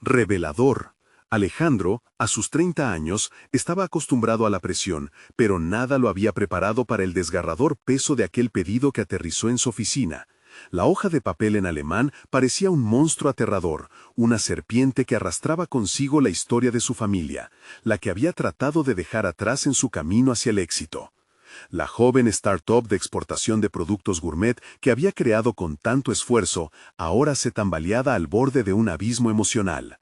Revelador. Alejandro, a sus 30 años, estaba acostumbrado a la presión, pero nada lo había preparado para el desgarrador peso de aquel pedido que aterrizó en su oficina. La hoja de papel en alemán parecía un monstruo aterrador, una serpiente que arrastraba consigo la historia de su familia, la que había tratado de dejar atrás en su camino hacia el éxito. La joven startup de exportación de productos gourmet que había creado con tanto esfuerzo, ahora se tambaleaba al borde de un abismo emocional.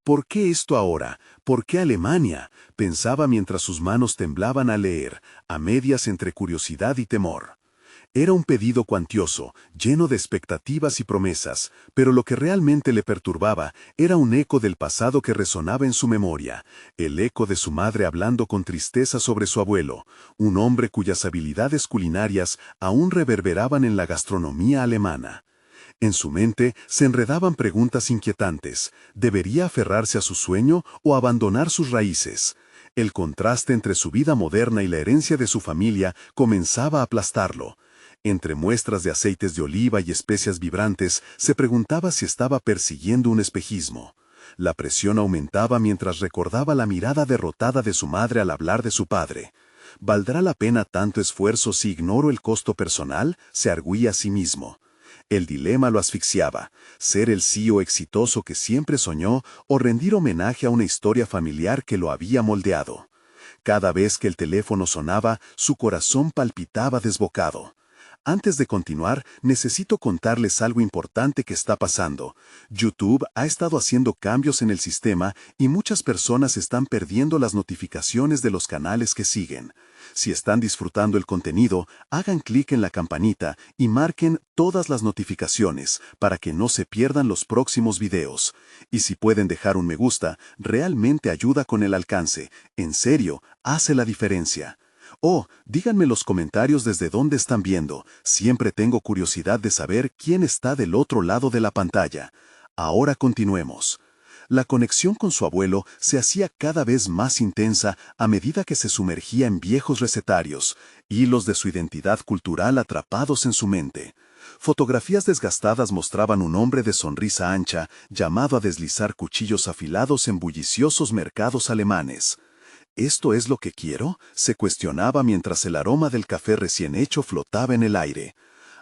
¿Por qué esto ahora? ¿Por qué Alemania? Pensaba mientras sus manos temblaban al leer, a medias entre curiosidad y temor. Era un pedido cuantioso, lleno de expectativas y promesas, pero lo que realmente le perturbaba era un eco del pasado que resonaba en su memoria, el eco de su madre hablando con tristeza sobre su abuelo, un hombre cuyas habilidades culinarias aún reverberaban en la gastronomía alemana. En su mente se enredaban preguntas inquietantes. ¿Debería aferrarse a su sueño o abandonar sus raíces? El contraste entre su vida moderna y la herencia de su familia comenzaba a aplastarlo. Entre muestras de aceites de oliva y especias vibrantes, se preguntaba si estaba persiguiendo un espejismo. La presión aumentaba mientras recordaba la mirada derrotada de su madre al hablar de su padre. ¿Valdrá la pena tanto esfuerzo si ignoro el costo personal?, se argüía a sí mismo. El dilema lo asfixiaba, ser el CEO exitoso que siempre soñó o rendir homenaje a una historia familiar que lo había moldeado. Cada vez que el teléfono sonaba, su corazón palpitaba desbocado. Antes de continuar, necesito contarles algo importante que está pasando. YouTube ha estado haciendo cambios en el sistema y muchas personas están perdiendo las notificaciones de los canales que siguen. Si están disfrutando el contenido, hagan clic en la campanita y marquen todas las notificaciones para que no se pierdan los próximos videos. Y si pueden dejar un me gusta, realmente ayuda con el alcance. En serio, hace la diferencia. Oh, díganme en los comentarios desde dónde están viendo. Siempre tengo curiosidad de saber quién está del otro lado de la pantalla. Ahora continuemos. La conexión con su abuelo se hacía cada vez más intensa a medida que se sumergía en viejos recetarios, hilos de su identidad cultural atrapados en su mente. Fotografías desgastadas mostraban un hombre de sonrisa ancha, llamado a deslizar cuchillos afilados en bulliciosos mercados alemanes. ¿Esto es lo que quiero?, se cuestionaba mientras el aroma del café recién hecho flotaba en el aire.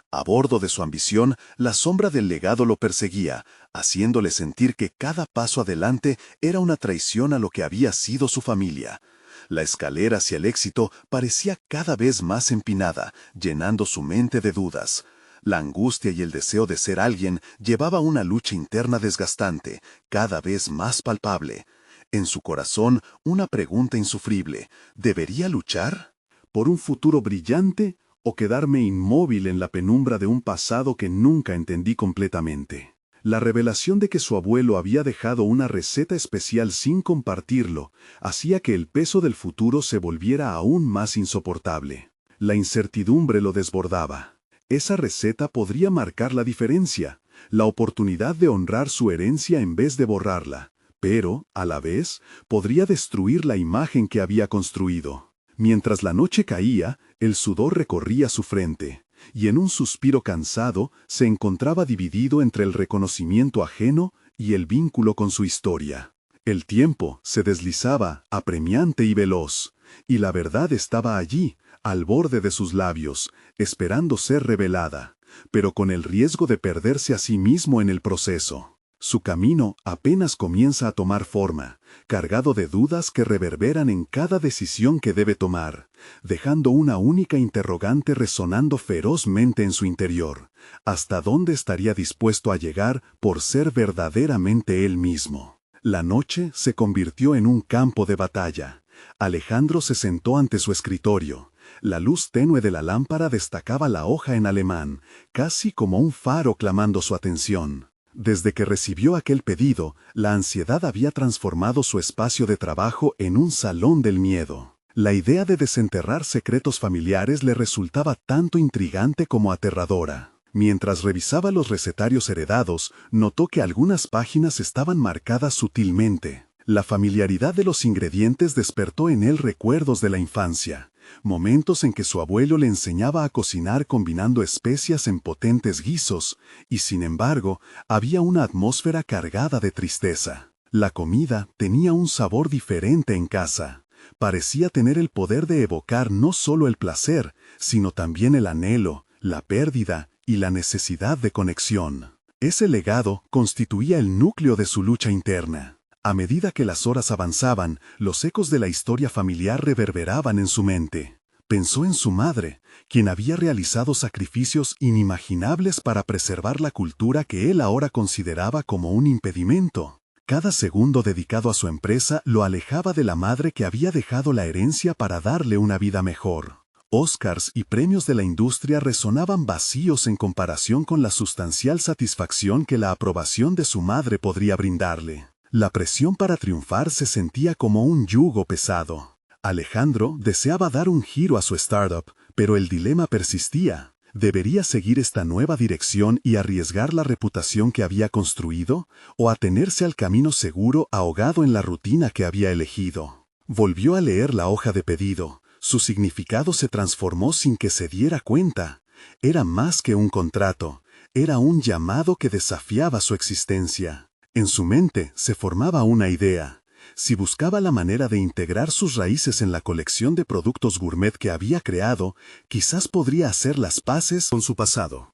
A bordo de su ambición, la sombra del legado lo perseguía, haciéndole sentir que cada paso adelante era una traición a lo que había sido su familia. La escalera hacia el éxito parecía cada vez más empinada, llenando su mente de dudas. La angustia y el deseo de ser alguien llevaba una lucha interna desgastante, cada vez más palpable. En su corazón, una pregunta insufrible: ¿debería luchar por un futuro brillante o quedarme inmóvil en la penumbra de un pasado que nunca entendí completamente? La revelación de que su abuelo había dejado una receta especial sin compartirlo hacía que el peso del futuro se volviera aún más insoportable. La incertidumbre lo desbordaba. Esa receta podría marcar la diferencia, la oportunidad de honrar su herencia en vez de borrarla. Pero, a la vez, podría destruir la imagen que había construido. Mientras la noche caía, el sudor recorría su frente, y en un suspiro cansado se encontraba dividido entre el reconocimiento ajeno y el vínculo con su historia. El tiempo se deslizaba, apremiante y veloz, y la verdad estaba allí, al borde de sus labios, esperando ser revelada, pero con el riesgo de perderse a sí mismo en el proceso. Su camino apenas comienza a tomar forma, cargado de dudas que reverberan en cada decisión que debe tomar, dejando una única interrogante resonando ferozmente en su interior: ¿hasta dónde estaría dispuesto a llegar por ser verdaderamente él mismo? La noche se convirtió en un campo de batalla. Alejandro se sentó ante su escritorio. La luz tenue de la lámpara destacaba la hoja en alemán, casi como un faro clamando su atención. Desde que recibió aquel pedido, la ansiedad había transformado su espacio de trabajo en un salón del miedo. La idea de desenterrar secretos familiares le resultaba tanto intrigante como aterradora. Mientras revisaba los recetarios heredados, notó que algunas páginas estaban marcadas sutilmente. La familiaridad de los ingredientes despertó en él recuerdos de la infancia, momentos en que su abuelo le enseñaba a cocinar combinando especias en potentes guisos, y sin embargo, había una atmósfera cargada de tristeza. La comida tenía un sabor diferente en casa. Parecía tener el poder de evocar no solo el placer, sino también el anhelo, la pérdida y la necesidad de conexión. Ese legado constituía el núcleo de su lucha interna. A medida que las horas avanzaban, los ecos de la historia familiar reverberaban en su mente. Pensó en su madre, quien había realizado sacrificios inimaginables para preservar la cultura que él ahora consideraba como un impedimento. Cada segundo dedicado a su empresa lo alejaba de la madre que había dejado la herencia para darle una vida mejor. Oscars y premios de la industria resonaban vacíos en comparación con la sustancial satisfacción que la aprobación de su madre podría brindarle. La presión para triunfar se sentía como un yugo pesado. Alejandro deseaba dar un giro a su startup, pero el dilema persistía. ¿Debería seguir esta nueva dirección y arriesgar la reputación que había construido, o atenerse al camino seguro ahogado en la rutina que había elegido? Volvió a leer la hoja de pedido. Su significado se transformó sin que se diera cuenta. Era más que un contrato, era un llamado que desafiaba su existencia. En su mente se formaba una idea. Si buscaba la manera de integrar sus raíces en la colección de productos gourmet que había creado, quizás podría hacer las paces con su pasado.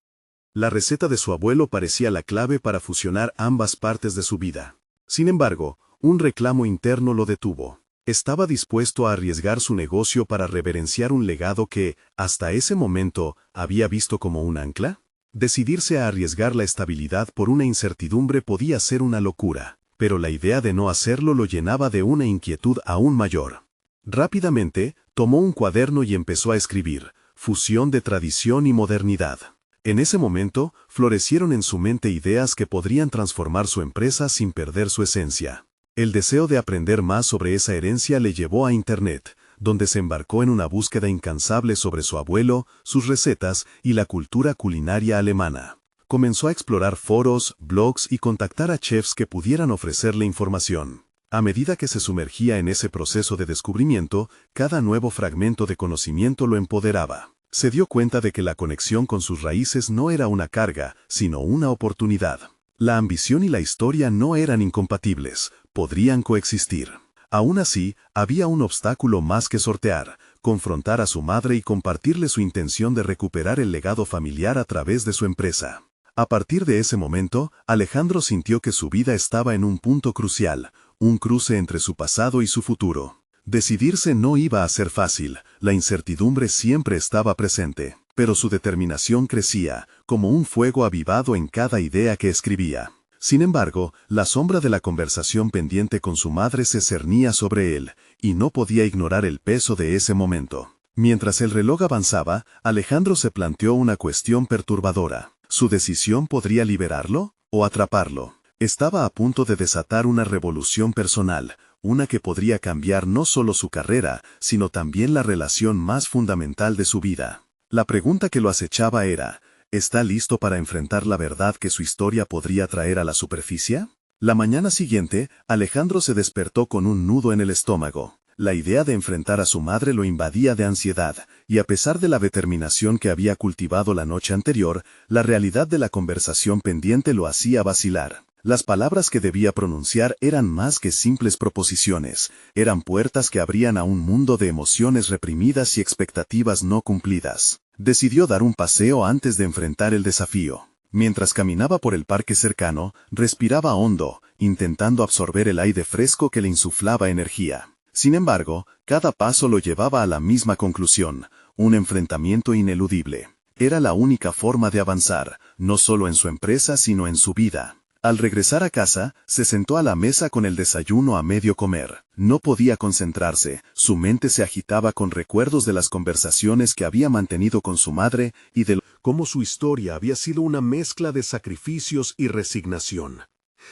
La receta de su abuelo parecía la clave para fusionar ambas partes de su vida. Sin embargo, un reclamo interno lo detuvo. Estaba dispuesto a arriesgar su negocio para reverenciar un legado que, hasta ese momento, había visto como un ancla. Decidirse a arriesgar la estabilidad por una incertidumbre podía ser una locura, pero la idea de no hacerlo lo llenaba de una inquietud aún mayor. Rápidamente, tomó un cuaderno y empezó a escribir, fusión de tradición y modernidad. En ese momento, florecieron en su mente ideas que podrían transformar su empresa sin perder su esencia. El deseo de aprender más sobre esa herencia le llevó a Internet, donde se embarcó en una búsqueda incansable sobre su abuelo, sus recetas y la cultura culinaria alemana. Comenzó a explorar foros, blogs y contactar a chefs que pudieran ofrecerle información. A medida que se sumergía en ese proceso de descubrimiento, cada nuevo fragmento de conocimiento lo empoderaba. Se dio cuenta de que la conexión con sus raíces no era una carga, sino una oportunidad. La ambición y la historia no eran incompatibles, podrían coexistir. Aún así, había un obstáculo más que sortear: confrontar a su madre y compartirle su intención de recuperar el legado familiar a través de su empresa. A partir de ese momento, Alejandro sintió que su vida estaba en un punto crucial, un cruce entre su pasado y su futuro. Decidirse no iba a ser fácil, la incertidumbre siempre estaba presente, pero su determinación crecía, como un fuego avivado en cada idea que escribía. Sin embargo, la sombra de la conversación pendiente con su madre se cernía sobre él, y no podía ignorar el peso de ese momento. Mientras el reloj avanzaba, Alejandro se planteó una cuestión perturbadora. ¿Su decisión podría liberarlo o atraparlo? Estaba a punto de desatar una revolución personal, una que podría cambiar no solo su carrera, sino también la relación más fundamental de su vida. La pregunta que lo acechaba era: ¿está listo para enfrentar la verdad que su historia podría traer a la superficie? La mañana siguiente, Alejandro se despertó con un nudo en el estómago. La idea de enfrentar a su madre lo invadía de ansiedad, y a pesar de la determinación que había cultivado la noche anterior, la realidad de la conversación pendiente lo hacía vacilar. Las palabras que debía pronunciar eran más que simples proposiciones, eran puertas que abrían a un mundo de emociones reprimidas y expectativas no cumplidas. Decidió dar un paseo antes de enfrentar el desafío. Mientras caminaba por el parque cercano, respiraba hondo, intentando absorber el aire fresco que le insuflaba energía. Sin embargo, cada paso lo llevaba a la misma conclusión: un enfrentamiento ineludible. Era la única forma de avanzar, no solo en su empresa sino en su vida. Al regresar a casa, se sentó a la mesa con el desayuno a medio comer. No podía concentrarse, su mente se agitaba con recuerdos de las conversaciones que había mantenido con su madre y de cómo su historia había sido una mezcla de sacrificios y resignación.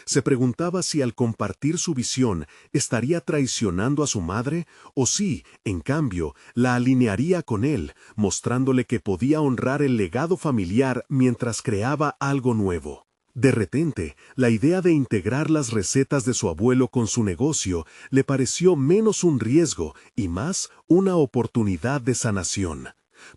Se preguntaba si al compartir su visión estaría traicionando a su madre, o si, en cambio, la alinearía con él, mostrándole que podía honrar el legado familiar mientras creaba algo nuevo. De repente, la idea de integrar las recetas de su abuelo con su negocio le pareció menos un riesgo y más una oportunidad de sanación.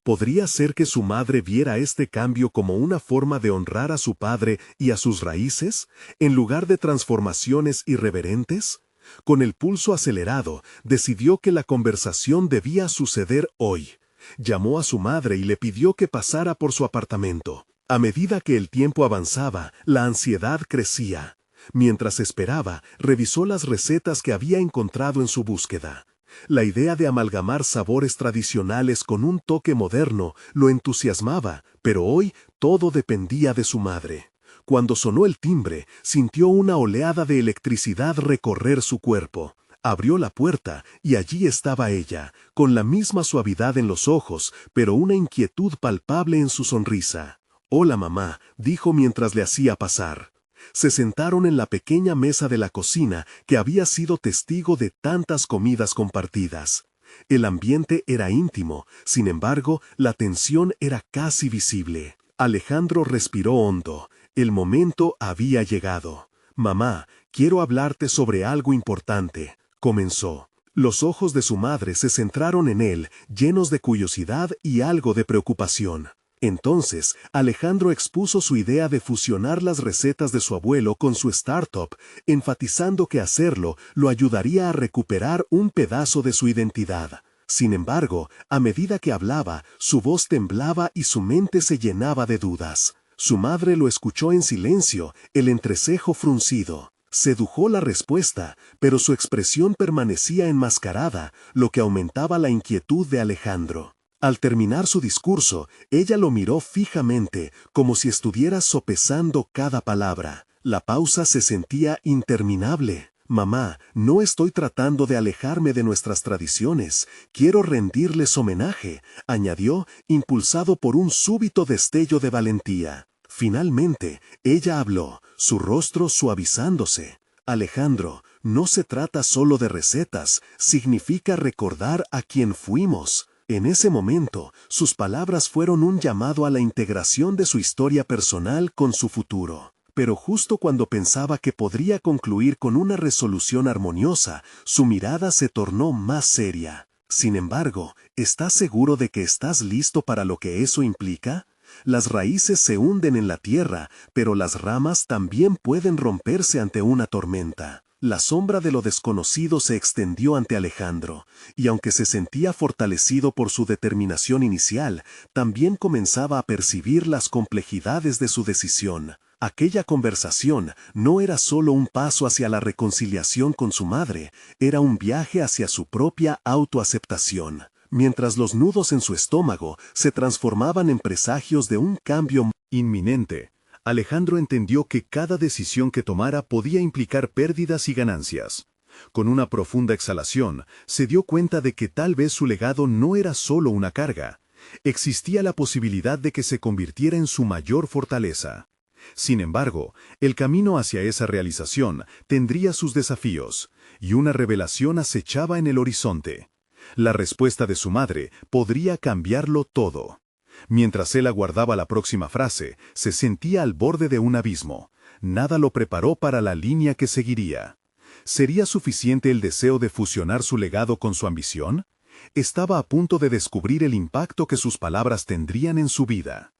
¿Podría ser que su madre viera este cambio como una forma de honrar a su padre y a sus raíces, en lugar de transformaciones irreverentes? Con el pulso acelerado, decidió que la conversación debía suceder hoy. Llamó a su madre y le pidió que pasara por su apartamento. A medida que el tiempo avanzaba, la ansiedad crecía. Mientras esperaba, revisó las recetas que había encontrado en su búsqueda. La idea de amalgamar sabores tradicionales con un toque moderno lo entusiasmaba, pero hoy todo dependía de su madre. Cuando sonó el timbre, sintió una oleada de electricidad recorrer su cuerpo. Abrió la puerta y allí estaba ella, con la misma suavidad en los ojos, pero una inquietud palpable en su sonrisa. «Hola, mamá», dijo mientras le hacía pasar. Se sentaron en la pequeña mesa de la cocina que había sido testigo de tantas comidas compartidas. El ambiente era íntimo, sin embargo, la tensión era casi visible. Alejandro respiró hondo. El momento había llegado. «Mamá, quiero hablarte sobre algo importante», comenzó. Los ojos de su madre se centraron en él, llenos de curiosidad y algo de preocupación. Entonces, Alejandro expuso su idea de fusionar las recetas de su abuelo con su startup, enfatizando que hacerlo lo ayudaría a recuperar un pedazo de su identidad. Sin embargo, a medida que hablaba, su voz temblaba y su mente se llenaba de dudas. Su madre lo escuchó en silencio, el entrecejo fruncido. Sedujo la respuesta, pero su expresión permanecía enmascarada, lo que aumentaba la inquietud de Alejandro. Al terminar su discurso, ella lo miró fijamente, como si estuviera sopesando cada palabra. La pausa se sentía interminable. «Mamá, no estoy tratando de alejarme de nuestras tradiciones. Quiero rendirles homenaje», añadió, impulsado por un súbito destello de valentía. Finalmente, ella habló, su rostro suavizándose. «Alejandro, no se trata solo de recetas, significa recordar a quién fuimos». En ese momento, sus palabras fueron un llamado a la integración de su historia personal con su futuro. Pero justo cuando pensaba que podría concluir con una resolución armoniosa, su mirada se tornó más seria. «Sin embargo, ¿estás seguro de que estás listo para lo que eso implica? Las raíces se hunden en la tierra, pero las ramas también pueden romperse ante una tormenta». La sombra de lo desconocido se extendió ante Alejandro, y aunque se sentía fortalecido por su determinación inicial, también comenzaba a percibir las complejidades de su decisión. Aquella conversación no era solo un paso hacia la reconciliación con su madre, era un viaje hacia su propia autoaceptación. Mientras los nudos en su estómago se transformaban en presagios de un cambio inminente, Alejandro entendió que cada decisión que tomara podía implicar pérdidas y ganancias. Con una profunda exhalación, se dio cuenta de que tal vez su legado no era solo una carga. Existía la posibilidad de que se convirtiera en su mayor fortaleza. Sin embargo, el camino hacia esa realización tendría sus desafíos, y una revelación acechaba en el horizonte. La respuesta de su madre podría cambiarlo todo. Mientras él aguardaba la próxima frase, se sentía al borde de un abismo. Nada lo preparó para la línea que seguiría. ¿Sería suficiente el deseo de fusionar su legado con su ambición? Estaba a punto de descubrir el impacto que sus palabras tendrían en su vida.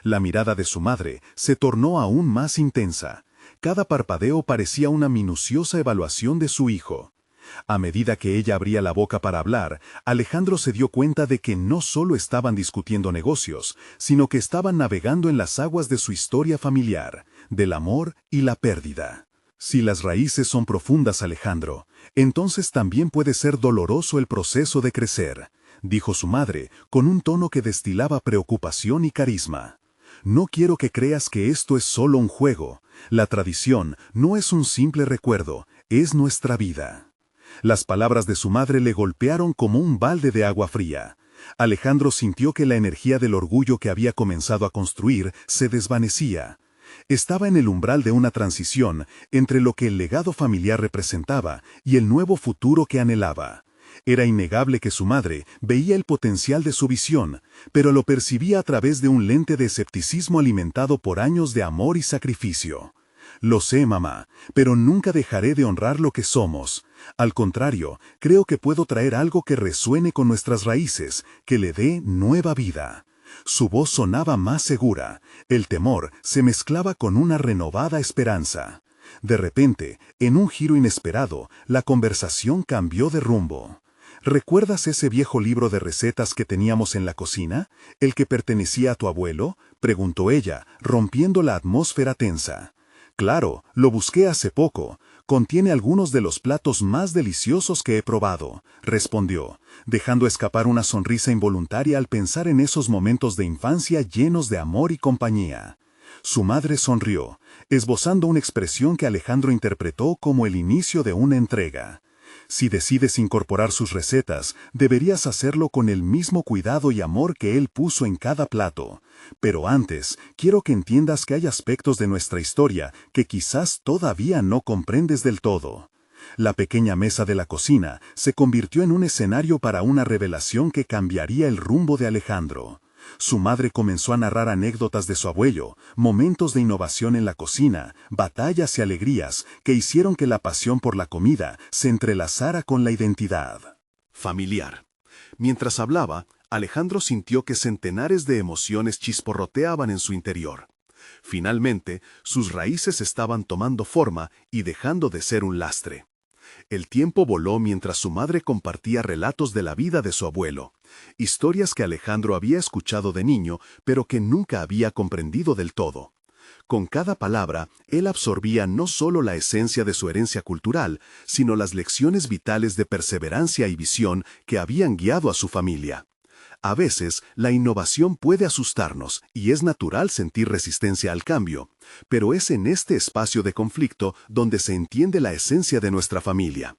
La mirada de su madre se tornó aún más intensa. Cada parpadeo parecía una minuciosa evaluación de su hijo. A medida que ella abría la boca para hablar, Alejandro se dio cuenta de que no solo estaban discutiendo negocios, sino que estaban navegando en las aguas de su historia familiar, del amor y la pérdida. Si las raíces son profundas, Alejandro, entonces también puede ser doloroso el proceso de crecer, dijo su madre, con un tono que destilaba preocupación y carisma. No quiero que creas que esto es solo un juego. La tradición no es un simple recuerdo, es nuestra vida. Las palabras de su madre le golpearon como un balde de agua fría. Alejandro sintió que la energía del orgullo que había comenzado a construir se desvanecía. Estaba en el umbral de una transición entre lo que el legado familiar representaba y el nuevo futuro que anhelaba. Era innegable que su madre veía el potencial de su visión, pero lo percibía a través de un lente de escepticismo alimentado por años de amor y sacrificio. Lo sé, mamá, pero nunca dejaré de honrar lo que somos. Al contrario, creo que puedo traer algo que resuene con nuestras raíces, que le dé nueva vida. Su voz sonaba más segura, el temor se mezclaba con una renovada esperanza. De repente, en un giro inesperado, la conversación cambió de rumbo. ¿Recuerdas ese viejo libro de recetas que teníamos en la cocina? ¿El que pertenecía a tu abuelo?, preguntó ella, rompiendo la atmósfera tensa. Claro, lo busqué hace poco. Contiene algunos de los platos más deliciosos que he probado, respondió, dejando escapar una sonrisa involuntaria al pensar en esos momentos de infancia llenos de amor y compañía. Su madre sonrió, esbozando una expresión que Alejandro interpretó como el inicio de una entrega. Si decides incorporar sus recetas, deberías hacerlo con el mismo cuidado y amor que él puso en cada plato. Pero antes, quiero que entiendas que hay aspectos de nuestra historia que quizás todavía no comprendes del todo. La pequeña mesa de la cocina se convirtió en un escenario para una revelación que cambiaría el rumbo de Alejandro. Su madre comenzó a narrar anécdotas de su abuelo, momentos de innovación en la cocina, batallas y alegrías que hicieron que la pasión por la comida se entrelazara con la identidad familiar. Mientras hablaba, Alejandro sintió que centenares de emociones chisporroteaban en su interior. Finalmente, sus raíces estaban tomando forma y dejando de ser un lastre. El tiempo voló mientras su madre compartía relatos de la vida de su abuelo, historias que Alejandro había escuchado de niño, pero que nunca había comprendido del todo. Con cada palabra, él absorbía no solo la esencia de su herencia cultural, sino las lecciones vitales de perseverancia y visión que habían guiado a su familia. A veces, la innovación puede asustarnos y es natural sentir resistencia al cambio, pero es en este espacio de conflicto donde se entiende la esencia de nuestra familia.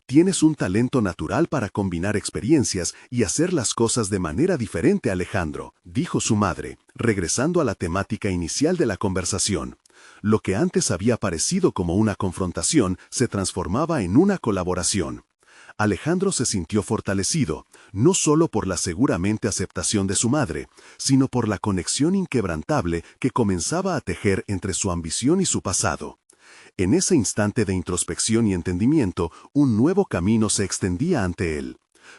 Tienes un talento natural para combinar experiencias y hacer las cosas de manera diferente, Alejandro, dijo su madre, regresando a la temática inicial de la conversación. Lo que antes había parecido como una confrontación se transformaba en una colaboración. Alejandro se sintió fortalecido, no solo por la seguramente aceptación de su madre, sino por la conexión inquebrantable que comenzaba a tejer entre su ambición y su pasado. En ese instante de introspección y entendimiento, un nuevo camino se extendía ante él.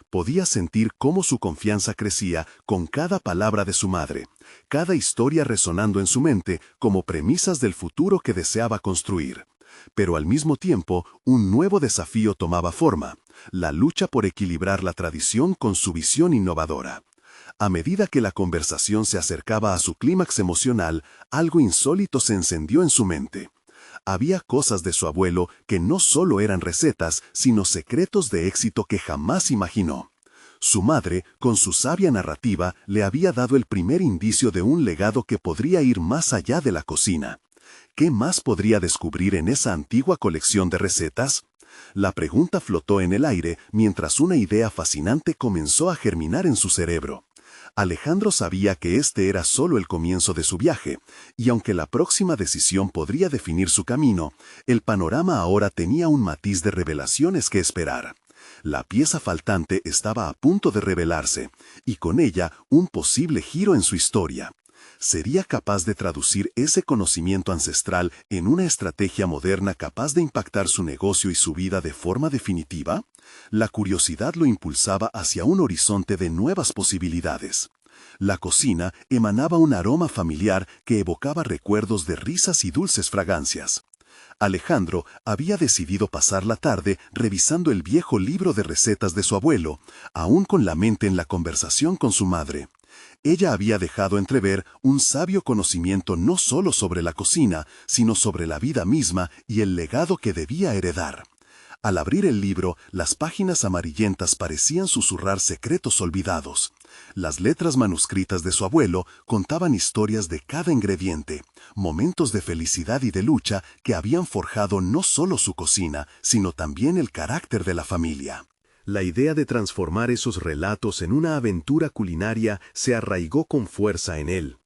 Podía sentir cómo su confianza crecía con cada palabra de su madre, cada historia resonando en su mente como premisas del futuro que deseaba construir. Pero al mismo tiempo, un nuevo desafío tomaba forma, la lucha por equilibrar la tradición con su visión innovadora. A medida que la conversación se acercaba a su clímax emocional, algo insólito se encendió en su mente. Había cosas de su abuelo que no solo eran recetas, sino secretos de éxito que jamás imaginó. Su madre, con su sabia narrativa, le había dado el primer indicio de un legado que podría ir más allá de la cocina. ¿Qué más podría descubrir en esa antigua colección de recetas? La pregunta flotó en el aire mientras una idea fascinante comenzó a germinar en su cerebro. Alejandro sabía que este era solo el comienzo de su viaje, y aunque la próxima decisión podría definir su camino, el panorama ahora tenía un matiz de revelaciones que esperar. La pieza faltante estaba a punto de revelarse, y con ella un posible giro en su historia. ¿Sería capaz de traducir ese conocimiento ancestral en una estrategia moderna capaz de impactar su negocio y su vida de forma definitiva? La curiosidad lo impulsaba hacia un horizonte de nuevas posibilidades. La cocina emanaba un aroma familiar que evocaba recuerdos de risas y dulces fragancias. Alejandro había decidido pasar la tarde revisando el viejo libro de recetas de su abuelo, aún con la mente en la conversación con su madre. Ella había dejado entrever un sabio conocimiento no solo sobre la cocina, sino sobre la vida misma y el legado que debía heredar. Al abrir el libro, las páginas amarillentas parecían susurrar secretos olvidados. Las letras manuscritas de su abuelo contaban historias de cada ingrediente, momentos de felicidad y de lucha que habían forjado no solo su cocina, sino también el carácter de la familia. La idea de transformar esos relatos en una aventura culinaria se arraigó con fuerza en él.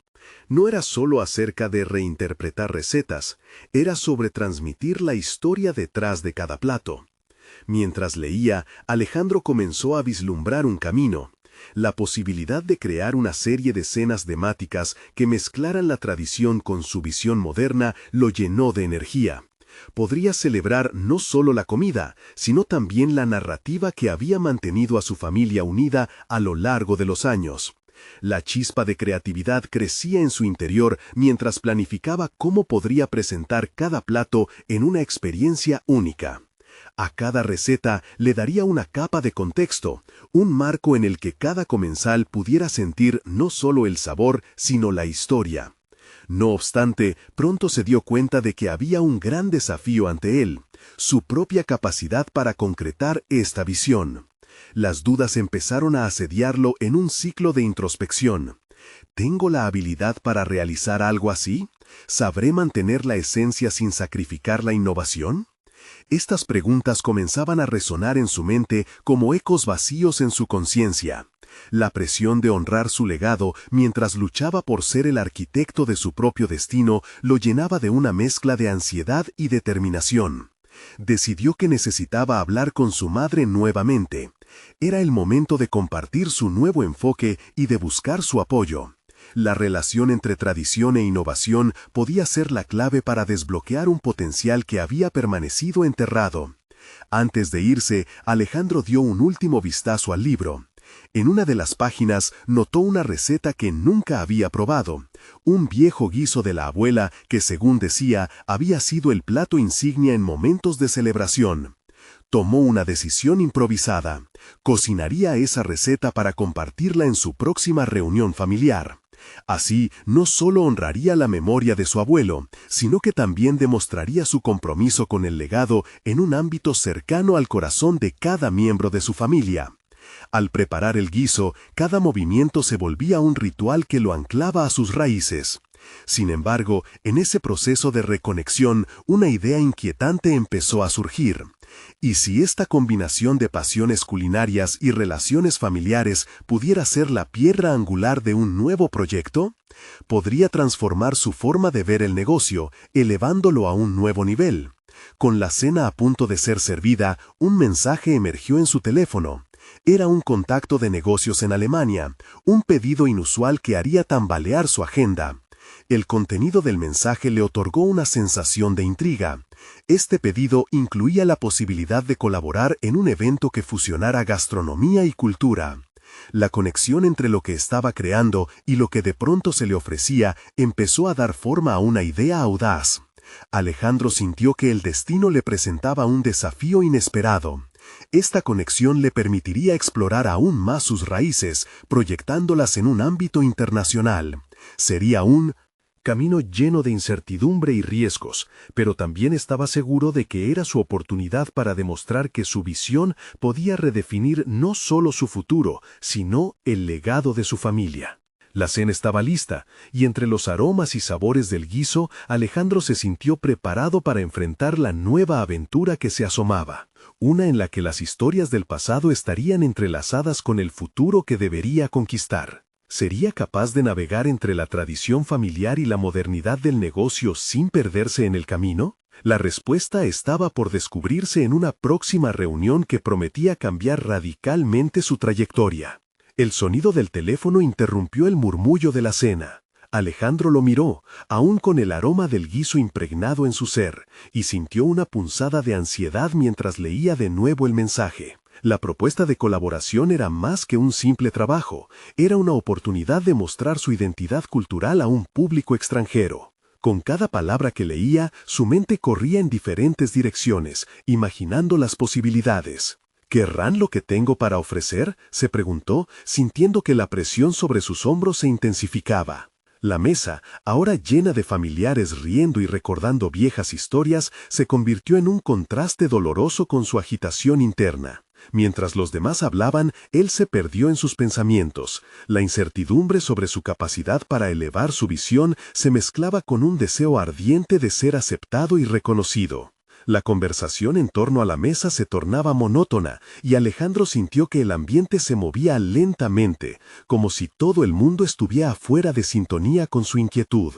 No era solo acerca de reinterpretar recetas, era sobre transmitir la historia detrás de cada plato. Mientras leía, Alejandro comenzó a vislumbrar un camino. La posibilidad de crear una serie de escenas temáticas que mezclaran la tradición con su visión moderna lo llenó de energía. Podría celebrar no solo la comida, sino también la narrativa que había mantenido a su familia unida a lo largo de los años. La chispa de creatividad crecía en su interior mientras planificaba cómo podría presentar cada plato en una experiencia única. A cada receta le daría una capa de contexto, un marco en el que cada comensal pudiera sentir no solo el sabor, sino la historia. No obstante, pronto se dio cuenta de que había un gran desafío ante él, su propia capacidad para concretar esta visión. Las dudas empezaron a asediarlo en un ciclo de introspección. ¿Tengo la habilidad para realizar algo así? ¿Sabré mantener la esencia sin sacrificar la innovación? Estas preguntas comenzaban a resonar en su mente como ecos vacíos en su conciencia. La presión de honrar su legado mientras luchaba por ser el arquitecto de su propio destino lo llenaba de una mezcla de ansiedad y determinación. Decidió que necesitaba hablar con su madre nuevamente. Era el momento de compartir su nuevo enfoque y de buscar su apoyo. La relación entre tradición e innovación podía ser la clave para desbloquear un potencial que había permanecido enterrado. Antes de irse, Alejandro dio un último vistazo al libro. En una de las páginas notó una receta que nunca había probado, un viejo guiso de la abuela que, según decía, había sido el plato insignia en momentos de celebración. Tomó una decisión improvisada. Cocinaría esa receta para compartirla en su próxima reunión familiar. Así, no solo honraría la memoria de su abuelo, sino que también demostraría su compromiso con el legado en un ámbito cercano al corazón de cada miembro de su familia. Al preparar el guiso, cada movimiento se volvía un ritual que lo anclaba a sus raíces. Sin embargo, en ese proceso de reconexión, una idea inquietante empezó a surgir. ¿Y si esta combinación de pasiones culinarias y relaciones familiares pudiera ser la piedra angular de un nuevo proyecto? Podría transformar su forma de ver el negocio, elevándolo a un nuevo nivel. Con la cena a punto de ser servida, un mensaje emergió en su teléfono. Era un contacto de negocios en Alemania, un pedido inusual que haría tambalear su agenda. El contenido del mensaje le otorgó una sensación de intriga. Este pedido incluía la posibilidad de colaborar en un evento que fusionara gastronomía y cultura. La conexión entre lo que estaba creando y lo que de pronto se le ofrecía empezó a dar forma a una idea audaz. Alejandro sintió que el destino le presentaba un desafío inesperado. Esta conexión le permitiría explorar aún más sus raíces, proyectándolas en un ámbito internacional. Sería un camino lleno de incertidumbre y riesgos, pero también estaba seguro de que era su oportunidad para demostrar que su visión podía redefinir no solo su futuro, sino el legado de su familia. La cena estaba lista, y entre los aromas y sabores del guiso, Alejandro se sintió preparado para enfrentar la nueva aventura que se asomaba, una en la que las historias del pasado estarían entrelazadas con el futuro que debería conquistar. ¿Sería capaz de navegar entre la tradición familiar y la modernidad del negocio sin perderse en el camino? La respuesta estaba por descubrirse en una próxima reunión que prometía cambiar radicalmente su trayectoria. El sonido del teléfono interrumpió el murmullo de la cena. Alejandro lo miró, aún con el aroma del guiso impregnado en su ser, y sintió una punzada de ansiedad mientras leía de nuevo el mensaje. La propuesta de colaboración era más que un simple trabajo, era una oportunidad de mostrar su identidad cultural a un público extranjero. Con cada palabra que leía, su mente corría en diferentes direcciones, imaginando las posibilidades. ¿Querrán lo que tengo para ofrecer?, se preguntó, sintiendo que la presión sobre sus hombros se intensificaba. La mesa, ahora llena de familiares riendo y recordando viejas historias, se convirtió en un contraste doloroso con su agitación interna. Mientras los demás hablaban, él se perdió en sus pensamientos. La incertidumbre sobre su capacidad para elevar su visión se mezclaba con un deseo ardiente de ser aceptado y reconocido. La conversación en torno a la mesa se tornaba monótona, y Alejandro sintió que el ambiente se movía lentamente, como si todo el mundo estuviera fuera de sintonía con su inquietud.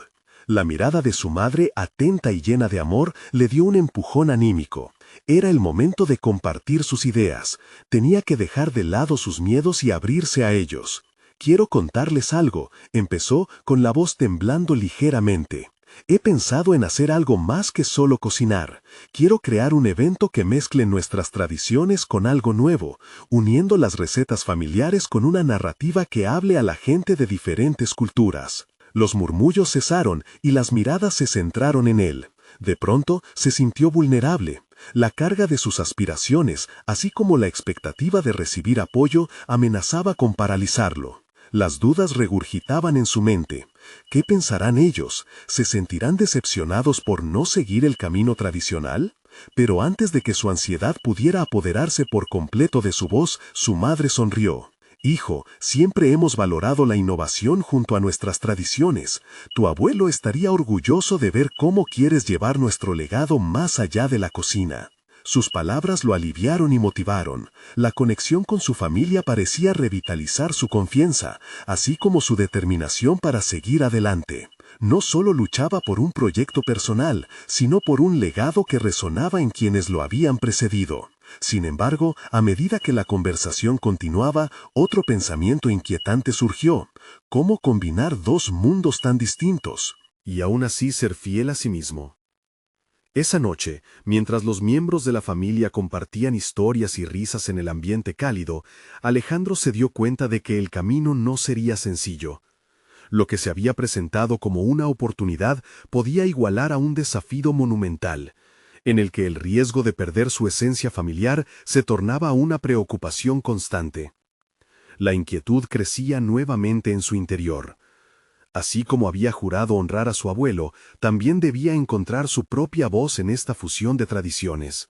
La mirada de su madre, atenta y llena de amor, le dio un empujón anímico. Era el momento de compartir sus ideas. Tenía que dejar de lado sus miedos y abrirse a ellos. «Quiero contarles algo», empezó con la voz temblando ligeramente. «He pensado en hacer algo más que solo cocinar. Quiero crear un evento que mezcle nuestras tradiciones con algo nuevo, uniendo las recetas familiares con una narrativa que hable a la gente de diferentes culturas». Los murmullos cesaron y las miradas se centraron en él. De pronto se sintió vulnerable. La carga de sus aspiraciones, así como la expectativa de recibir apoyo, amenazaba con paralizarlo. Las dudas regurgitaban en su mente. ¿Qué pensarán ellos? ¿Se sentirán decepcionados por no seguir el camino tradicional? Pero antes de que su ansiedad pudiera apoderarse por completo de su voz, su madre sonrió. «Hijo, siempre hemos valorado la innovación junto a nuestras tradiciones. Tu abuelo estaría orgulloso de ver cómo quieres llevar nuestro legado más allá de la cocina». Sus palabras lo aliviaron y motivaron. La conexión con su familia parecía revitalizar su confianza, así como su determinación para seguir adelante. No solo luchaba por un proyecto personal, sino por un legado que resonaba en quienes lo habían precedido. Sin embargo, a medida que la conversación continuaba, otro pensamiento inquietante surgió. ¿Cómo combinar dos mundos tan distintos? Y aún así ser fiel a sí mismo. Esa noche, mientras los miembros de la familia compartían historias y risas en el ambiente cálido, Alejandro se dio cuenta de que el camino no sería sencillo. Lo que se había presentado como una oportunidad podía igualar a un desafío monumental, en el que el riesgo de perder su esencia familiar se tornaba una preocupación constante. La inquietud crecía nuevamente en su interior. Así como había jurado honrar a su abuelo, también debía encontrar su propia voz en esta fusión de tradiciones.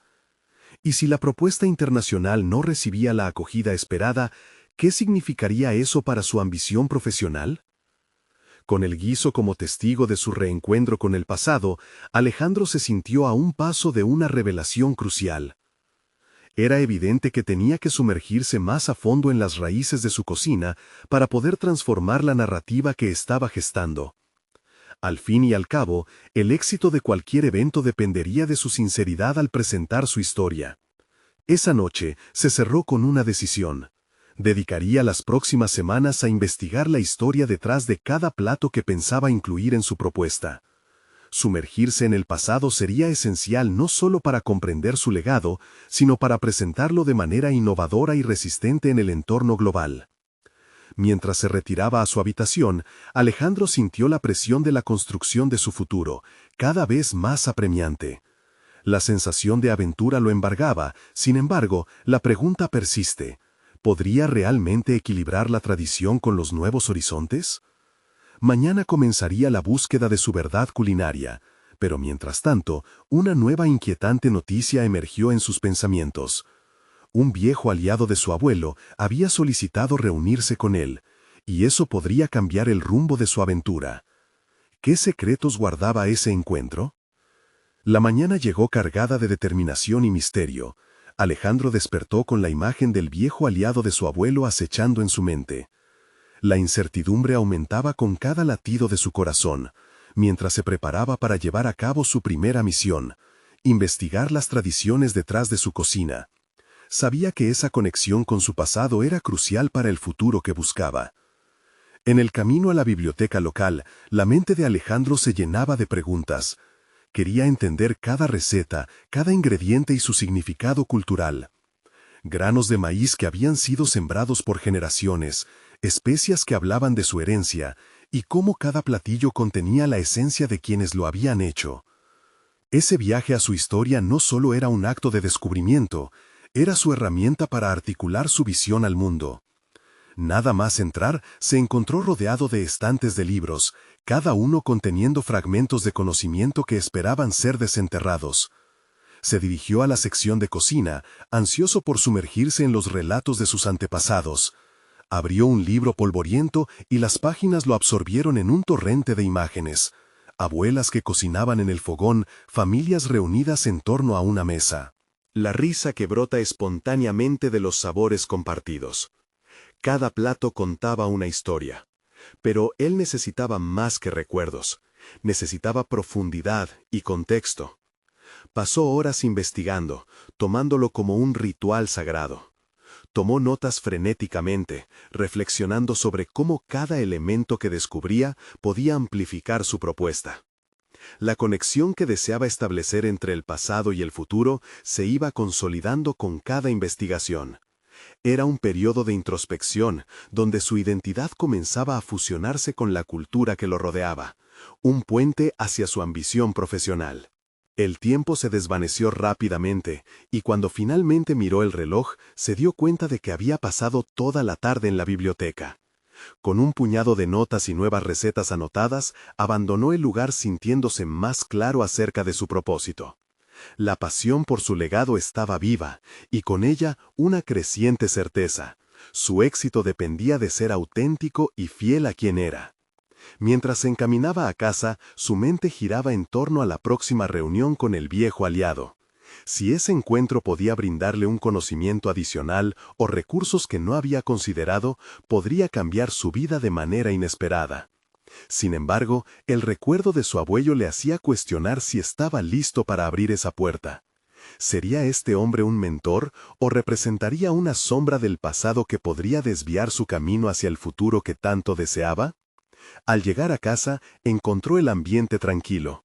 Y si la propuesta internacional no recibía la acogida esperada, ¿qué significaría eso para su ambición profesional? Con el guiso como testigo de su reencuentro con el pasado, Alejandro se sintió a un paso de una revelación crucial. Era evidente que tenía que sumergirse más a fondo en las raíces de su cocina para poder transformar la narrativa que estaba gestando. Al fin y al cabo, el éxito de cualquier evento dependería de su sinceridad al presentar su historia. Esa noche se cerró con una decisión. Dedicaría las próximas semanas a investigar la historia detrás de cada plato que pensaba incluir en su propuesta. Sumergirse en el pasado sería esencial no solo para comprender su legado, sino para presentarlo de manera innovadora y resistente en el entorno global. Mientras se retiraba a su habitación, Alejandro sintió la presión de la construcción de su futuro, cada vez más apremiante. La sensación de aventura lo embargaba, sin embargo, la pregunta persiste: ¿podría realmente equilibrar la tradición con los nuevos horizontes? Mañana comenzaría la búsqueda de su verdad culinaria, pero mientras tanto, una nueva inquietante noticia emergió en sus pensamientos. Un viejo aliado de su abuelo había solicitado reunirse con él, y eso podría cambiar el rumbo de su aventura. ¿Qué secretos guardaba ese encuentro? La mañana llegó cargada de determinación y misterio. Alejandro despertó con la imagen del viejo aliado de su abuelo acechando en su mente. La incertidumbre aumentaba con cada latido de su corazón, mientras se preparaba para llevar a cabo su primera misión: investigar las tradiciones detrás de su cocina. Sabía que esa conexión con su pasado era crucial para el futuro que buscaba. En el camino a la biblioteca local, la mente de Alejandro se llenaba de preguntas. Quería entender cada receta, cada ingrediente y su significado cultural. Granos de maíz que habían sido sembrados por generaciones, especias que hablaban de su herencia, y cómo cada platillo contenía la esencia de quienes lo habían hecho. Ese viaje a su historia no solo era un acto de descubrimiento, era su herramienta para articular su visión al mundo. Nada más entrar, se encontró rodeado de estantes de libros, cada uno conteniendo fragmentos de conocimiento que esperaban ser desenterrados. Se dirigió a la sección de cocina, ansioso por sumergirse en los relatos de sus antepasados. Abrió un libro polvoriento y las páginas lo absorbieron en un torrente de imágenes. Abuelas que cocinaban en el fogón, familias reunidas en torno a una mesa. La risa que brota espontáneamente de los sabores compartidos. Cada plato contaba una historia. Pero él necesitaba más que recuerdos. Necesitaba profundidad y contexto. Pasó horas investigando, tomándolo como un ritual sagrado. Tomó notas frenéticamente, reflexionando sobre cómo cada elemento que descubría podía amplificar su propuesta. La conexión que deseaba establecer entre el pasado y el futuro se iba consolidando con cada investigación. Era un periodo de introspección, donde su identidad comenzaba a fusionarse con la cultura que lo rodeaba, un puente hacia su ambición profesional. El tiempo se desvaneció rápidamente, y cuando finalmente miró el reloj, se dio cuenta de que había pasado toda la tarde en la biblioteca. Con un puñado de notas y nuevas recetas anotadas, abandonó el lugar sintiéndose más claro acerca de su propósito. La pasión por su legado estaba viva, y con ella una creciente certeza. Su éxito dependía de ser auténtico y fiel a quien era. Mientras se encaminaba a casa, su mente giraba en torno a la próxima reunión con el viejo aliado. Si ese encuentro podía brindarle un conocimiento adicional o recursos que no había considerado, podría cambiar su vida de manera inesperada. Sin embargo, el recuerdo de su abuelo le hacía cuestionar si estaba listo para abrir esa puerta. ¿Sería este hombre un mentor o representaría una sombra del pasado que podría desviar su camino hacia el futuro que tanto deseaba? Al llegar a casa, encontró el ambiente tranquilo.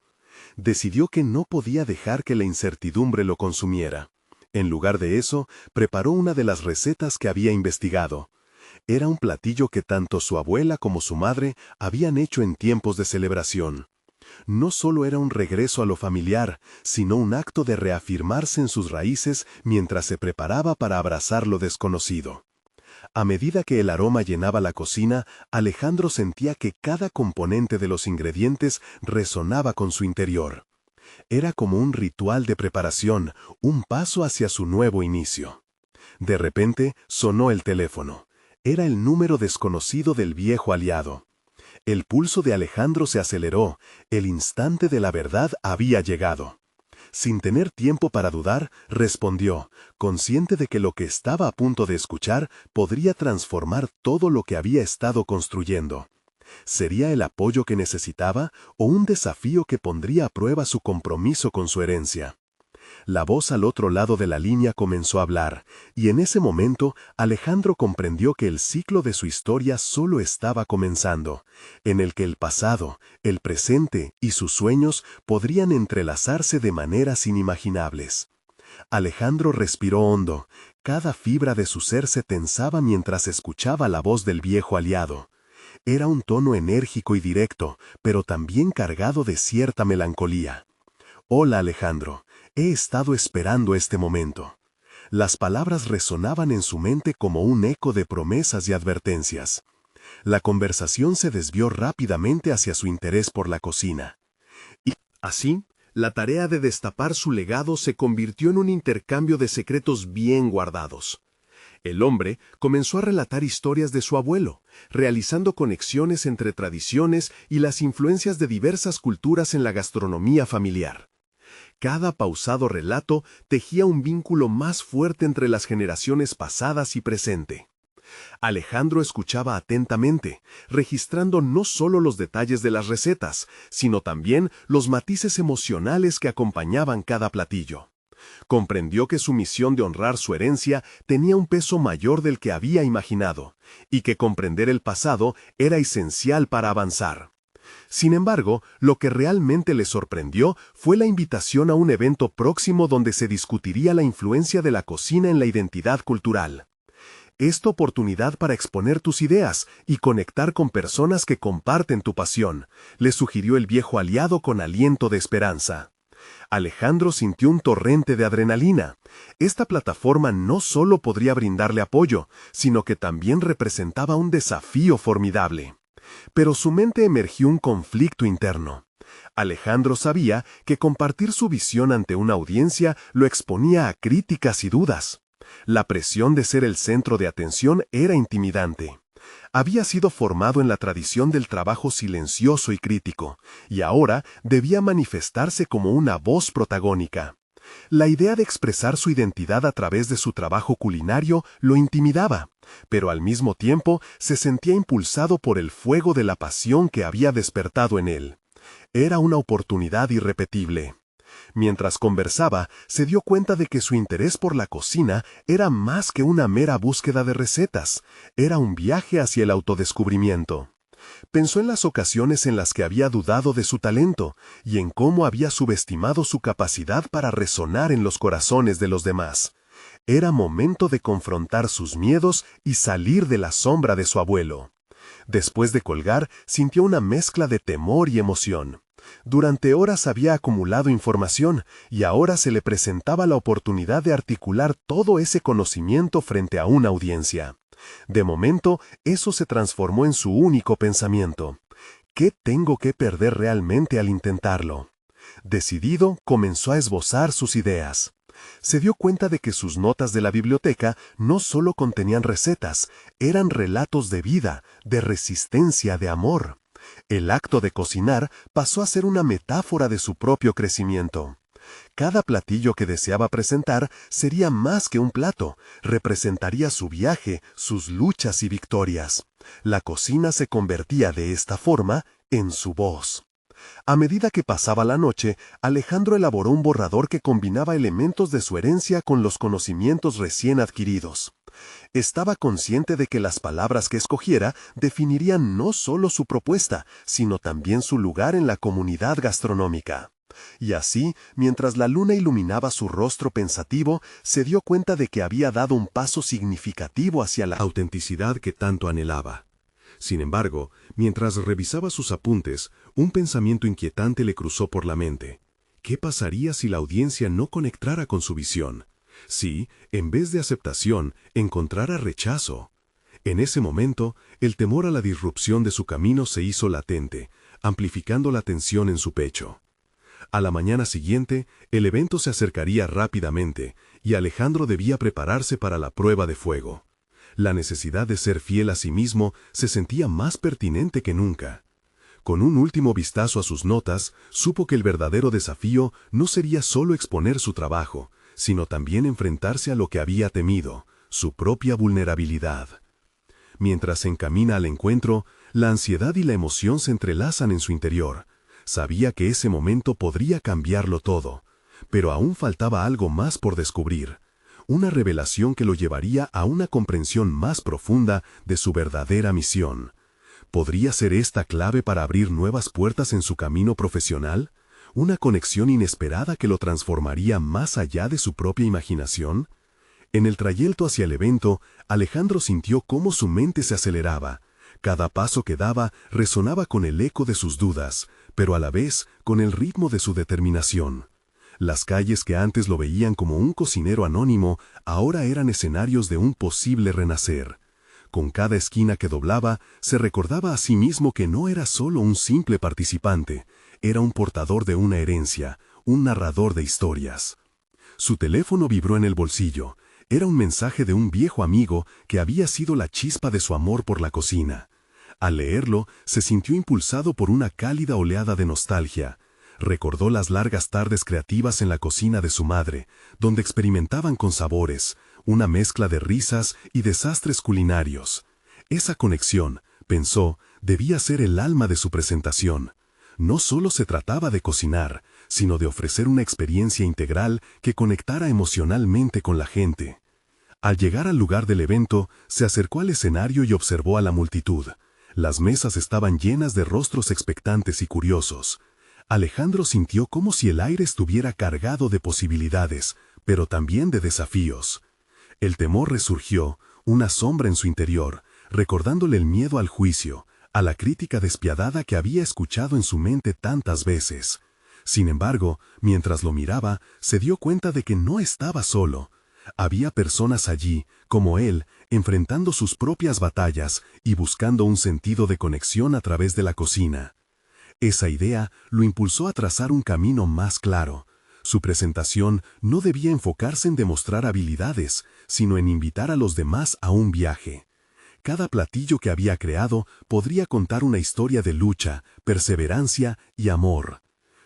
Decidió que no podía dejar que la incertidumbre lo consumiera. En lugar de eso, preparó una de las recetas que había investigado. Era un platillo que tanto su abuela como su madre habían hecho en tiempos de celebración. No solo era un regreso a lo familiar, sino un acto de reafirmarse en sus raíces mientras se preparaba para abrazar lo desconocido. A medida que el aroma llenaba la cocina, Alejandro sentía que cada componente de los ingredientes resonaba con su interior. Era como un ritual de preparación, un paso hacia su nuevo inicio. De repente, sonó el teléfono. Era el número desconocido del viejo aliado. El pulso de Alejandro se aceleró, el instante de la verdad había llegado. Sin tener tiempo para dudar, respondió, consciente de que lo que estaba a punto de escuchar podría transformar todo lo que había estado construyendo. ¿Sería el apoyo que necesitaba o un desafío que pondría a prueba su compromiso con su herencia? La voz al otro lado de la línea comenzó a hablar, y en ese momento Alejandro comprendió que el ciclo de su historia solo estaba comenzando, en el que el pasado, el presente y sus sueños podrían entrelazarse de maneras inimaginables. Alejandro respiró hondo, cada fibra de su ser se tensaba mientras escuchaba la voz del viejo aliado. Era un tono enérgico y directo, pero también cargado de cierta melancolía. «Hola, Alejandro. He estado esperando este momento». Las palabras resonaban en su mente como un eco de promesas y advertencias. La conversación se desvió rápidamente hacia su interés por la cocina. Y, así, la tarea de destapar su legado se convirtió en un intercambio de secretos bien guardados. El hombre comenzó a relatar historias de su abuelo, realizando conexiones entre tradiciones y las influencias de diversas culturas en la gastronomía familiar. Cada pausado relato tejía un vínculo más fuerte entre las generaciones pasadas y presente. Alejandro escuchaba atentamente, registrando no solo los detalles de las recetas, sino también los matices emocionales que acompañaban cada platillo. Comprendió que su misión de honrar su herencia tenía un peso mayor del que había imaginado, y que comprender el pasado era esencial para avanzar. Sin embargo, lo que realmente le sorprendió fue la invitación a un evento próximo donde se discutiría la influencia de la cocina en la identidad cultural. Esta oportunidad para exponer tus ideas y conectar con personas que comparten tu pasión, le sugirió el viejo aliado con aliento de esperanza. Alejandro sintió un torrente de adrenalina. Esta plataforma no solo podría brindarle apoyo, sino que también representaba un desafío formidable. Pero su mente emergió un conflicto interno. Alejandro sabía que compartir su visión ante una audiencia lo exponía a críticas y dudas. La presión de ser el centro de atención era intimidante. Había sido formado en la tradición del trabajo silencioso y crítico, y ahora debía manifestarse como una voz protagónica. La idea de expresar su identidad a través de su trabajo culinario lo intimidaba, pero al mismo tiempo se sentía impulsado por el fuego de la pasión que había despertado en él. Era una oportunidad irrepetible. Mientras conversaba, se dio cuenta de que su interés por la cocina era más que una mera búsqueda de recetas, era un viaje hacia el autodescubrimiento. Pensó en las ocasiones en las que había dudado de su talento y en cómo había subestimado su capacidad para resonar en los corazones de los demás. Era momento de confrontar sus miedos y salir de la sombra de su abuelo. Después de colgar, sintió una mezcla de temor y emoción. Durante horas había acumulado información y ahora se le presentaba la oportunidad de articular todo ese conocimiento frente a una audiencia. De momento, eso se transformó en su único pensamiento. ¿Qué tengo que perder realmente al intentarlo? Decidido, comenzó a esbozar sus ideas. Se dio cuenta de que sus notas de la biblioteca no solo contenían recetas, eran relatos de vida, de resistencia, de amor. El acto de cocinar pasó a ser una metáfora de su propio crecimiento. Cada platillo que deseaba presentar sería más que un plato, representaría su viaje, sus luchas y victorias. La cocina se convertía de esta forma en su voz. A medida que pasaba la noche, Alejandro elaboró un borrador que combinaba elementos de su herencia con los conocimientos recién adquiridos. Estaba consciente de que las palabras que escogiera definirían no solo su propuesta, sino también su lugar en la comunidad gastronómica. Y así, mientras la luna iluminaba su rostro pensativo, se dio cuenta de que había dado un paso significativo hacia la autenticidad que tanto anhelaba. Sin embargo, mientras revisaba sus apuntes, un pensamiento inquietante le cruzó por la mente. ¿Qué pasaría si la audiencia no conectara con su visión? Si, en vez de aceptación, encontrara rechazo. En ese momento, el temor a la disrupción de su camino se hizo latente, amplificando la tensión en su pecho. A la mañana siguiente, el evento se acercaría rápidamente, y Alejandro debía prepararse para la prueba de fuego. La necesidad de ser fiel a sí mismo se sentía más pertinente que nunca. Con un último vistazo a sus notas, supo que el verdadero desafío no sería solo exponer su trabajo, sino también enfrentarse a lo que había temido, su propia vulnerabilidad. Mientras se encamina al encuentro, la ansiedad y la emoción se entrelazan en su interior. Sabía que ese momento podría cambiarlo todo, pero aún faltaba algo más por descubrir, una revelación que lo llevaría a una comprensión más profunda de su verdadera misión. ¿Podría ser esta clave para abrir nuevas puertas en su camino profesional? ¿Una conexión inesperada que lo transformaría más allá de su propia imaginación? En el trayecto hacia el evento, Alejandro sintió cómo su mente se aceleraba. Cada paso que daba resonaba con el eco de sus dudas, pero a la vez con el ritmo de su determinación. Las calles que antes lo veían como un cocinero anónimo, ahora eran escenarios de un posible renacer. Con cada esquina que doblaba, se recordaba a sí mismo que no era solo un simple participante, era un portador de una herencia, un narrador de historias. Su teléfono vibró en el bolsillo. Era un mensaje de un viejo amigo que había sido la chispa de su amor por la cocina. Al leerlo, se sintió impulsado por una cálida oleada de nostalgia. Recordó las largas tardes creativas en la cocina de su madre, donde experimentaban con sabores, una mezcla de risas y desastres culinarios. Esa conexión, pensó, debía ser el alma de su presentación. No solo se trataba de cocinar, sino de ofrecer una experiencia integral que conectara emocionalmente con la gente. Al llegar al lugar del evento, se acercó al escenario y observó a la multitud. Las mesas estaban llenas de rostros expectantes y curiosos. Alejandro sintió como si el aire estuviera cargado de posibilidades, pero también de desafíos. El temor resurgió, una sombra en su interior, recordándole el miedo al juicio, a la crítica despiadada que había escuchado en su mente tantas veces. Sin embargo, mientras lo miraba, se dio cuenta de que no estaba solo. Había personas allí, como él, enfrentando sus propias batallas y buscando un sentido de conexión a través de la cocina. Esa idea lo impulsó a trazar un camino más claro. Su presentación no debía enfocarse en demostrar habilidades, sino en invitar a los demás a un viaje. Cada platillo que había creado podría contar una historia de lucha, perseverancia y amor.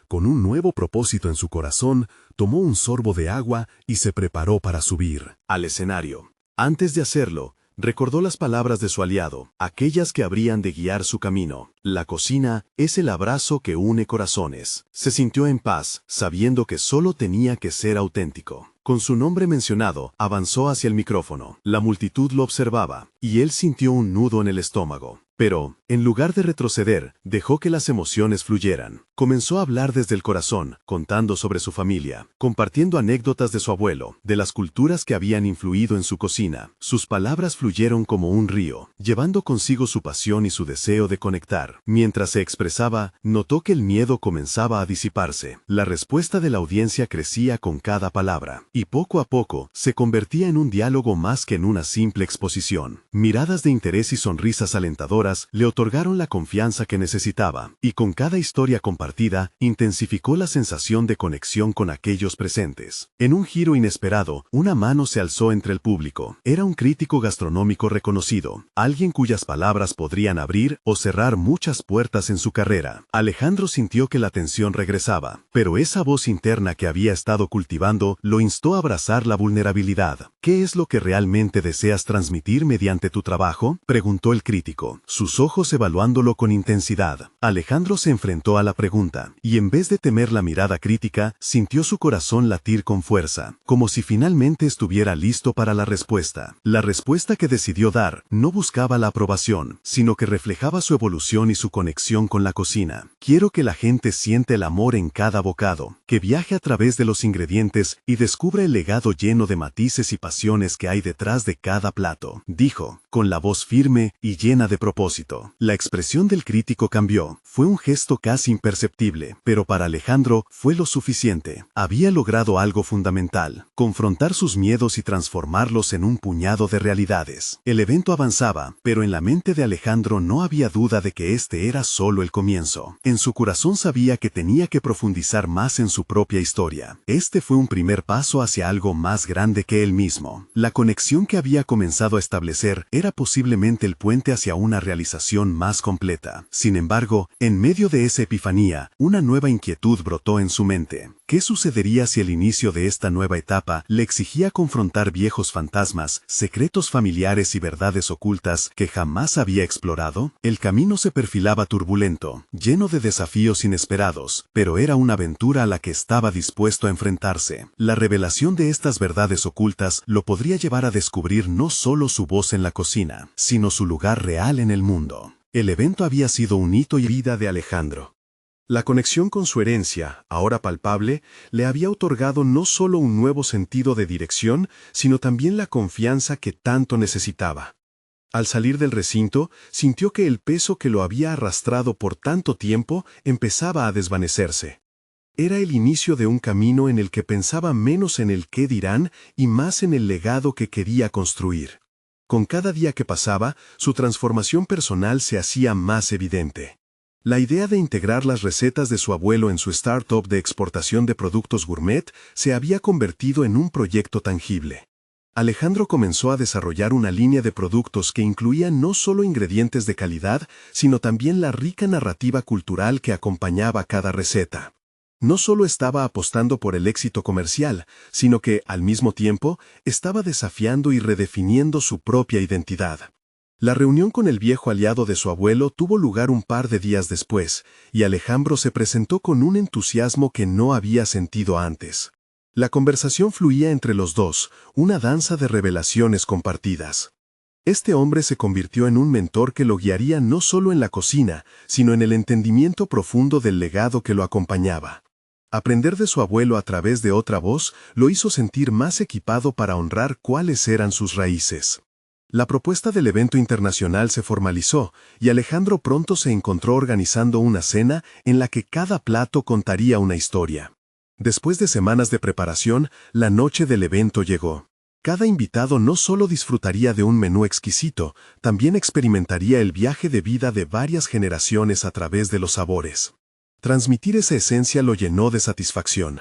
Con un nuevo propósito en su corazón, tomó un sorbo de agua y se preparó para subir al escenario. Antes de hacerlo, Recordó las palabras de su aliado, aquellas que habrían de guiar su camino. La cocina es el abrazo que une corazones. Se sintió en paz, sabiendo que solo tenía que ser auténtico. Con su nombre mencionado, avanzó hacia el micrófono. La multitud lo observaba, y él sintió un nudo en el estómago. Pero, en lugar de retroceder, dejó que las emociones fluyeran. Comenzó a hablar desde el corazón, contando sobre su familia, compartiendo anécdotas de su abuelo, de las culturas que habían influido en su cocina. Sus palabras fluyeron como un río, llevando consigo su pasión y su deseo de conectar. Mientras se expresaba, notó que el miedo comenzaba a disiparse. La respuesta de la audiencia crecía con cada palabra, y poco a poco se convertía en un diálogo más que en una simple exposición. Miradas de interés y sonrisas alentadoras le otorgaron la confianza que necesitaba, y con cada historia compartida, intensificó la sensación de conexión con aquellos presentes. En un giro inesperado, una mano se alzó entre el público. Era un crítico gastronómico reconocido, alguien cuyas palabras podrían abrir o cerrar muchas puertas en su carrera. Alejandro sintió que la tensión regresaba, pero esa voz interna que había estado cultivando lo instó a abrazar la vulnerabilidad. ¿Qué es lo que realmente deseas transmitir mediante tu trabajo?, preguntó el crítico, sus ojos evaluándolo con intensidad. Alejandro se enfrentó a la pregunta, y en vez de temer la mirada crítica, sintió su corazón latir con fuerza, como si finalmente estuviera listo para la respuesta. La respuesta que decidió dar no buscaba la aprobación, sino que reflejaba su evolución y su conexión con la cocina. Quiero que la gente sienta el amor en cada bocado, que viaje a través de los ingredientes y descubra el legado lleno de matices y pasiones que hay detrás de cada plato, dijo, con la voz firme y llena de propósito. La expresión del crítico cambió. Fue un gesto casi imperceptible, pero para Alejandro fue lo suficiente. Había logrado algo fundamental: confrontar sus miedos y transformarlos en un puñado de realidades. El evento avanzaba, pero en la mente de Alejandro no había duda de que este era solo el comienzo. En su corazón sabía que tenía que profundizar más en su propia historia. Este fue un primer paso hacia algo más grande que él mismo. La conexión que había comenzado a establecer era posiblemente el puente hacia una realización más completa. Sin embargo, en medio de esa epifanía, una nueva inquietud brotó en su mente. ¿Qué sucedería si el inicio de esta nueva etapa le exigía confrontar viejos fantasmas, secretos familiares y verdades ocultas que jamás había explorado? El camino se perfilaba turbulento, lleno de desafíos inesperados, pero era una aventura a la que estaba dispuesto a enfrentarse. La revelación de estas verdades ocultas lo podría llevar a descubrir no solo su voz en la cocina, sino su lugar real en el mundo. El evento había sido un hito y vida de Alejandro. La conexión con su herencia, ahora palpable, le había otorgado no solo un nuevo sentido de dirección, sino también la confianza que tanto necesitaba. Al salir del recinto, sintió que el peso que lo había arrastrado por tanto tiempo empezaba a desvanecerse. Era el inicio de un camino en el que pensaba menos en el qué dirán y más en el legado que quería construir. Con cada día que pasaba, su transformación personal se hacía más evidente. La idea de integrar las recetas de su abuelo en su startup de exportación de productos gourmet se había convertido en un proyecto tangible. Alejandro comenzó a desarrollar una línea de productos que incluía no solo ingredientes de calidad, sino también la rica narrativa cultural que acompañaba cada receta. No solo estaba apostando por el éxito comercial, sino que, al mismo tiempo, estaba desafiando y redefiniendo su propia identidad. La reunión con el viejo aliado de su abuelo tuvo lugar un par de días después, y Alejandro se presentó con un entusiasmo que no había sentido antes. La conversación fluía entre los dos, una danza de revelaciones compartidas. Este hombre se convirtió en un mentor que lo guiaría no solo en la cocina, sino en el entendimiento profundo del legado que lo acompañaba. Aprender de su abuelo a través de otra voz lo hizo sentir más equipado para honrar cuáles eran sus raíces. La propuesta del evento internacional se formalizó, y Alejandro pronto se encontró organizando una cena en la que cada plato contaría una historia. Después de semanas de preparación, la noche del evento llegó. Cada invitado no solo disfrutaría de un menú exquisito, también experimentaría el viaje de vida de varias generaciones a través de los sabores. Transmitir esa esencia lo llenó de satisfacción.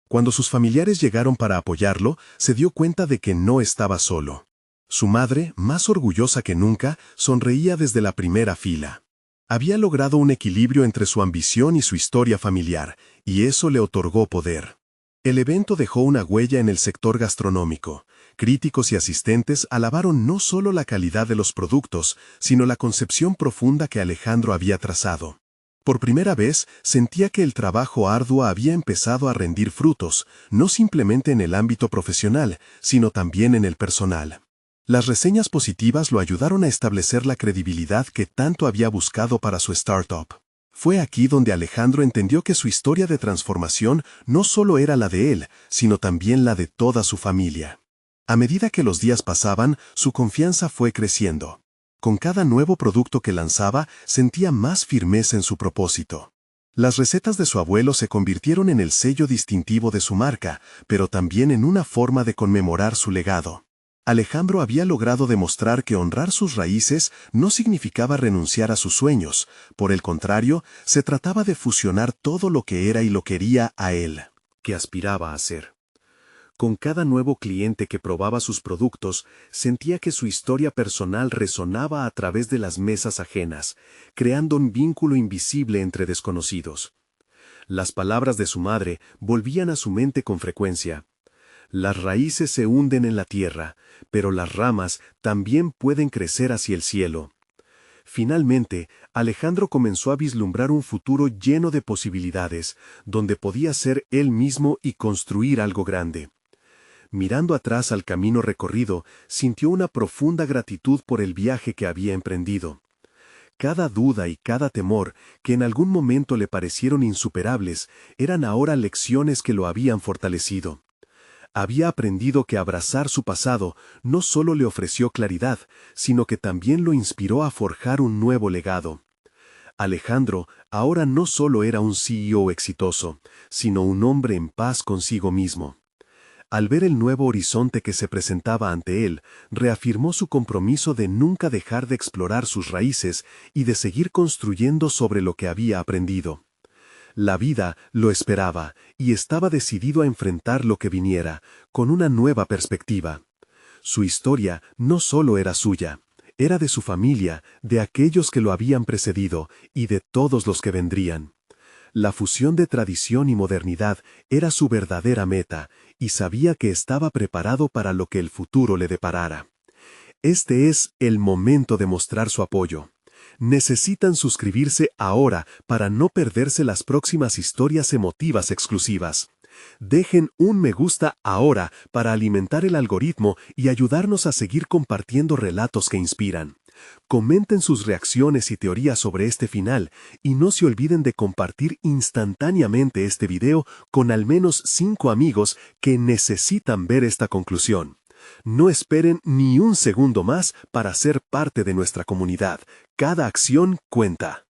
Cuando sus familiares llegaron para apoyarlo, se dio cuenta de que no estaba solo. Su madre, más orgullosa que nunca, sonreía desde la primera fila. Había logrado un equilibrio entre su ambición y su historia familiar, y eso le otorgó poder. El evento dejó una huella en el sector gastronómico, Críticos y asistentes alabaron no solo la calidad de los productos, sino la concepción profunda que Alejandro había trazado. Por primera vez, sentía que el trabajo arduo había empezado a rendir frutos, no simplemente en el ámbito profesional, sino también en el personal. Las reseñas positivas lo ayudaron a establecer la credibilidad que tanto había buscado para su startup. Fue aquí donde Alejandro entendió que su historia de transformación no solo era la de él, sino también la de toda su familia. A medida que los días pasaban, su confianza fue creciendo. Con cada nuevo producto que lanzaba, sentía más firmeza en su propósito. Las recetas de su abuelo se convirtieron en el sello distintivo de su marca, pero también en una forma de conmemorar su legado. Alejandro había logrado demostrar que honrar sus raíces no significaba renunciar a sus sueños, por el contrario, se trataba de fusionar todo lo que era y lo quería a él, que aspiraba a ser. Con cada nuevo cliente que probaba sus productos, sentía que su historia personal resonaba a través de las mesas ajenas, creando un vínculo invisible entre desconocidos. Las palabras de su madre volvían a su mente con frecuencia. Las raíces se hunden en la tierra, pero las ramas también pueden crecer hacia el cielo. Finalmente, Alejandro comenzó a vislumbrar un futuro lleno de posibilidades, donde podía ser él mismo y construir algo grande. Mirando atrás al camino recorrido, sintió una profunda gratitud por el viaje que había emprendido. Cada duda y cada temor, que en algún momento le parecieron insuperables, eran ahora lecciones que lo habían fortalecido. Había aprendido que abrazar su pasado no solo le ofreció claridad, sino que también lo inspiró a forjar un nuevo legado. Alejandro ahora no solo era un CEO exitoso, sino un hombre en paz consigo mismo. Al ver el nuevo horizonte que se presentaba ante él, reafirmó su compromiso de nunca dejar de explorar sus raíces y de seguir construyendo sobre lo que había aprendido. La vida lo esperaba y estaba decidido a enfrentar lo que viniera, con una nueva perspectiva. Su historia no solo era suya, era de su familia, de aquellos que lo habían precedido y de todos los que vendrían. La fusión de tradición y modernidad era su verdadera meta, y sabía que estaba preparado para lo que el futuro le deparara. Este es el momento de mostrar su apoyo. Necesitan suscribirse ahora para no perderse las próximas historias emotivas exclusivas. Dejen un me gusta ahora para alimentar el algoritmo y ayudarnos a seguir compartiendo relatos que inspiran. Comenten sus reacciones y teorías sobre este final y no se olviden de compartir instantáneamente este video con al menos 5 amigos que necesitan ver esta conclusión. No esperen ni un segundo más para ser parte de nuestra comunidad. Cada acción cuenta.